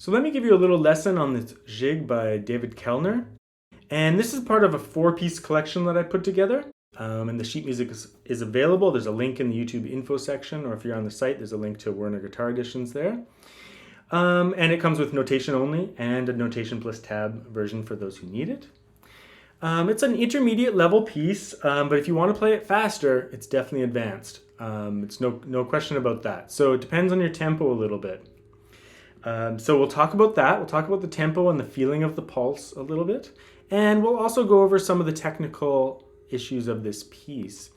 So let me give you a little lesson on this jig by David Kellner. And this is part of a 4-piece collection that I put together. And the sheet music is available. There's a link in the YouTube info section, or if you're on the site, there's a link to Werner guitar editions there. And it comes with notation only and a notation plus tab version for those who need it. It's an intermediate level piece, but if you want to play it faster, it's definitely advanced. It's no question about that. So it depends on your tempo a little bit. So we'll talk about that. We'll talk about the tempo and the feeling of the pulse a little bit. And we'll also go over some of the technical issues of this piece.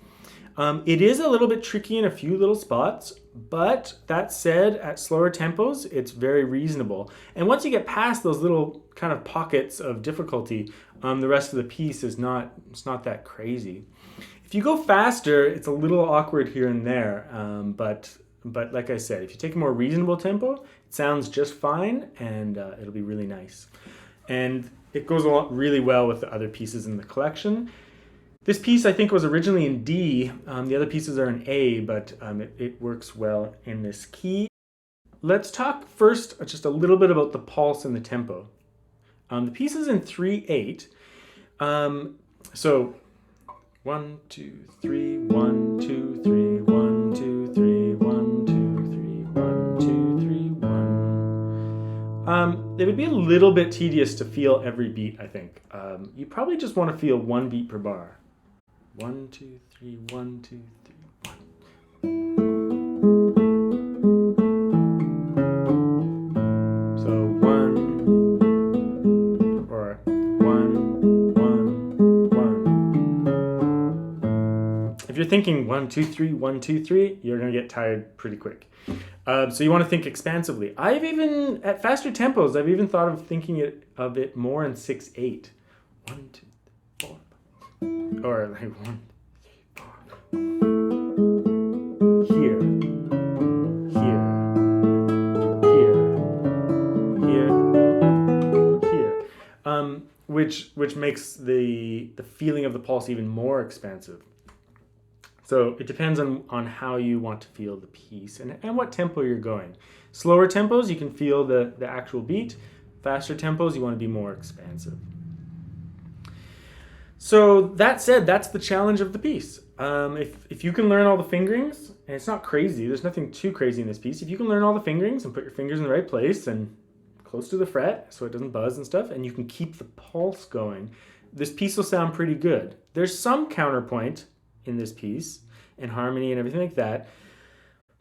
It is a little bit tricky in a few little spots, but that said, at slower tempos, it's very reasonable. And once you get past those little kind of pockets of difficulty, the rest of the piece is it's not that crazy. If you go faster, it's a little awkward here and there, but like I said, if you take a more reasonable tempo, it sounds just fine, and it'll be really nice. And it goes along really well with the other pieces in the collection. This piece, I think, was originally in D. The other pieces are in A, but it works well in this key. Let's talk first just a little bit about the pulse and the tempo. The piece is in 3/8. So 1, 2, 3, 1, 2, 3, 1, 2, 3, 1, 2, 3, 1, 2, 3, 1. It would be a little bit tedious to feel every beat, I think. You probably just want to feel one beat per bar. 1, 2, 3, 1, 2, 3, 1. So 1, or 1, 1, 1. If you're thinking 1, 2, 3, 1, 2, 3, you're going to get tired pretty quick. So you want to think expansively. At faster tempos, I've even thought of thinking of it more in 6/8. 1, 2, 4. Or like 1, 3, 4. Here, which makes the feeling of the pulse even more expansive. So it depends on how you want to feel the piece and what tempo you're going. Slower tempos, you can feel the actual beat. Faster tempos, you want to be more expansive. So that said, that's the challenge of the piece. If you can learn all the fingerings, and it's not crazy, there's nothing too crazy in this piece. If you can learn all the fingerings and put your fingers in the right place and close to the fret so it doesn't buzz and stuff, and you can keep the pulse going, this piece will sound pretty good. There's some counterpoint in this piece and harmony and everything like that,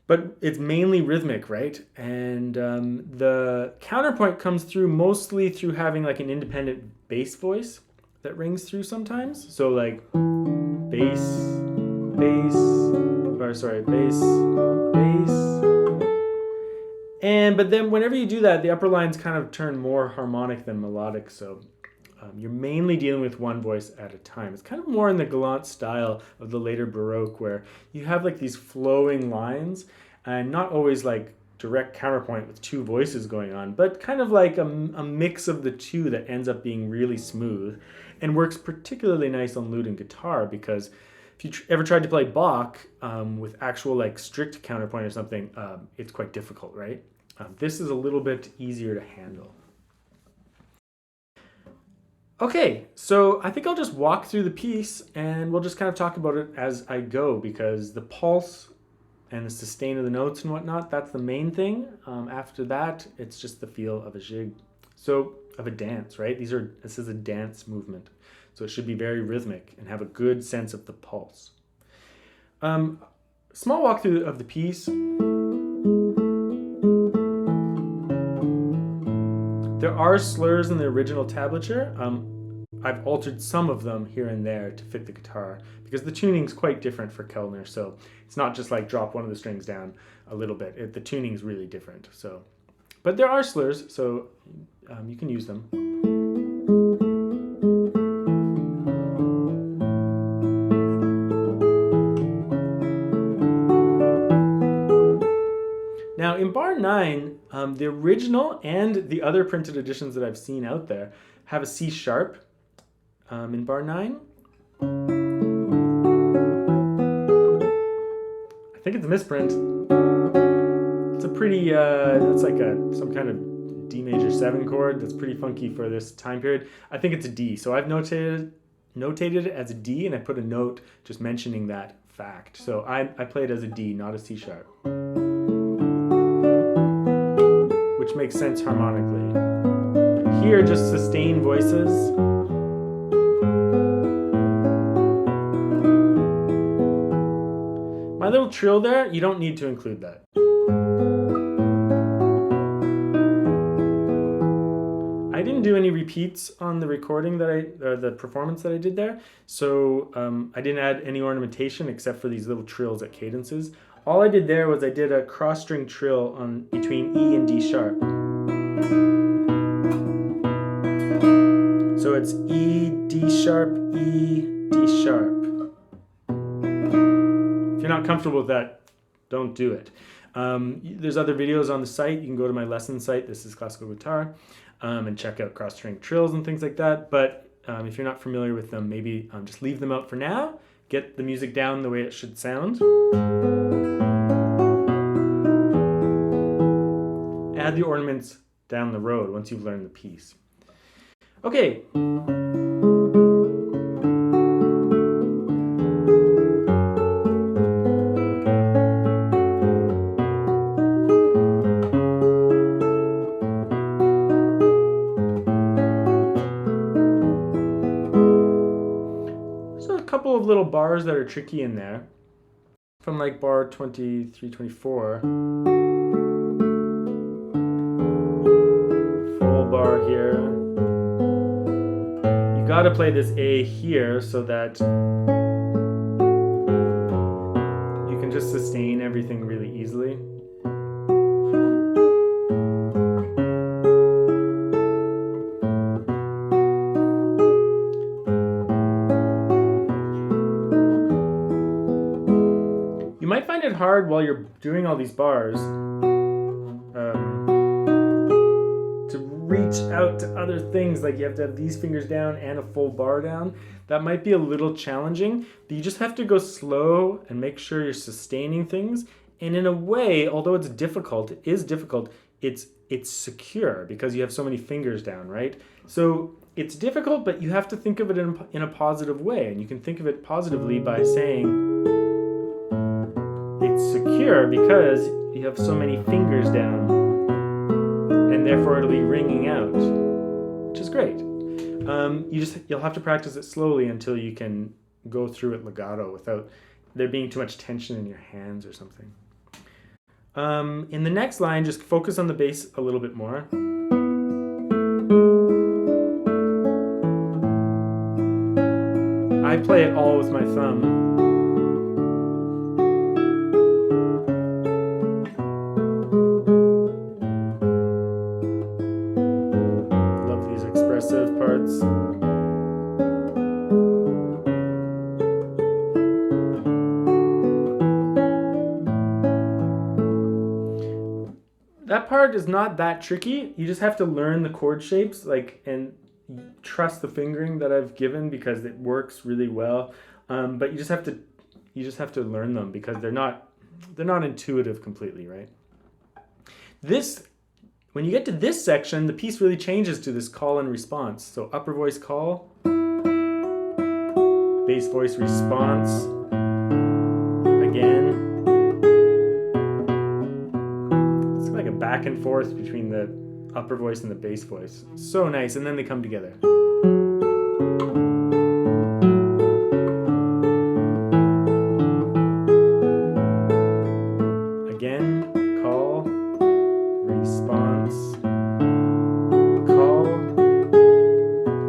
but it's mainly rhythmic, right? And the counterpoint comes through mostly through having like an independent bass voice that rings through sometimes. So like bass, bass. But then whenever you do that, the upper lines kind of turn more harmonic than melodic. So you're mainly dealing with one voice at a time. It's kind of more in the galant style of the later Baroque, where you have like these flowing lines and not always like direct counterpoint with two voices going on, but kind of like a mix of the two that ends up being really smooth and works particularly nice on lute and guitar, because if you ever tried to play Bach with actual like strict counterpoint or something, it's quite difficult, right? This is a little bit easier to handle. Okay, so I think I'll just walk through the piece and we'll just kind of talk about it as I go, because the pulse and the sustain of the notes and whatnot, that's the main thing. After that, it's just the feel of a jig. So, of a dance, right? This is a dance movement. So it should be very rhythmic and have a good sense of the pulse. Small walkthrough of the piece. There are slurs in the original tablature. I've altered some of them here and there to fit the guitar, because the tuning's quite different for Kellner. So it's not just like drop one of the strings down a little bit. The tuning's really different. So, but there are slurs, so you can use them. Now in bar 9, the original and the other printed editions that I've seen out there have a C sharp in bar 9. think it's a misprint. It's a pretty, it's like some kind of D major 7 chord. That's pretty funky for this time period. I think it's a D, so I've notated it as a D, and I put a note just mentioning that fact. So I play it as a D, not a C sharp, which makes sense harmonically. Here, just sustained voices. My little trill there, you don't need to include that. I didn't do any repeats on the recording the performance that I did there, so I didn't add any ornamentation except for these little trills at cadences. All I did there was I did a cross string trill on between E and D sharp. So it's E, D sharp, E, D sharp. If you're not comfortable with that, don't do it. There's other videos on the site. You can go to my lesson site, This is Classical Guitar, and check out cross-string trills and things like that. But if you're not familiar with them, maybe just leave them out for now. Get the music down the way it should sound. Add the ornaments down the road once you've learned the piece. Okay. Couple of little bars that are tricky in there from like bar 23, 24. Full bar here. You got to play this A here so that you can just sustain everything really easily. You might find it hard while you're doing all these bars to reach out to other things, like you have to have these fingers down and a full bar down. That might be a little challenging, but you just have to go slow and make sure you're sustaining things. And in a way, although it's difficult, it's secure because you have so many fingers down, right? So it's difficult, but you have to think of it in a positive way. And you can think of it positively by saying, it's secure because you have so many fingers down, and therefore it'll be ringing out, which is great. You'll have to practice it slowly until you can go through it legato without there being too much tension in your hands or something. In the next line, just focus on the bass a little bit more. I play it all with my thumb. Parts. That part is not that tricky. You just have to learn the chord shapes, and trust the fingering that I've given because it works really well. But you just have to learn them because they're not intuitive completely, right? When you get to this section, the piece really changes to this call and response. So upper voice call, bass voice response, again. It's like a back and forth between the upper voice and the bass voice. So nice, and then they come together. Again, call, response, call,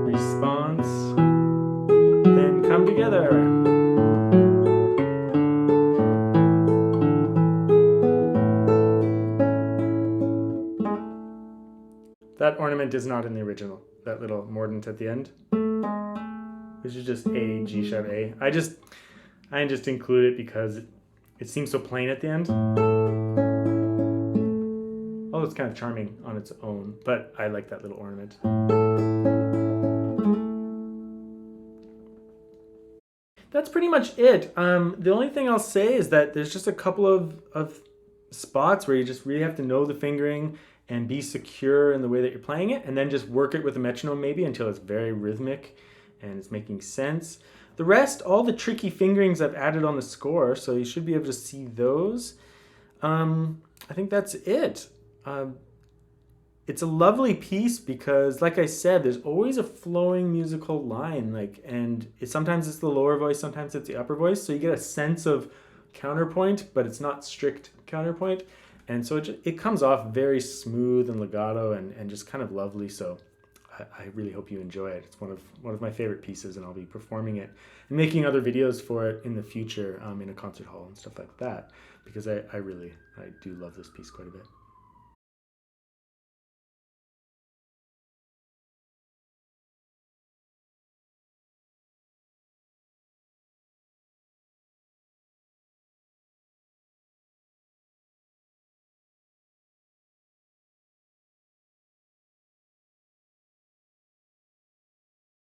response, then come together. That ornament is not in the original, that little mordant at the end, which is just A, G sharp, A. I just include it because it seems so plain at the end. Although it's kind of charming on its own, but I like that little ornament. That's pretty much it. The only thing I'll say is that there's just a couple of spots where you just really have to know the fingering and be secure in the way that you're playing it, and then just work it with a metronome maybe until it's very rhythmic and it's making sense. The rest, all the tricky fingerings I've added on the score, so you should be able to see those. I think that's it. It's a lovely piece because, like I said, there's always a flowing musical line, and sometimes it's the lower voice, sometimes it's the upper voice, so you get a sense of counterpoint, but it's not strict counterpoint, and so it comes off very smooth and legato and just kind of lovely. So I really hope you enjoy it. It's one of my favorite pieces, and I'll be performing it and making other videos for it in the future in a concert hall and stuff like that, because I do love this piece quite a bit.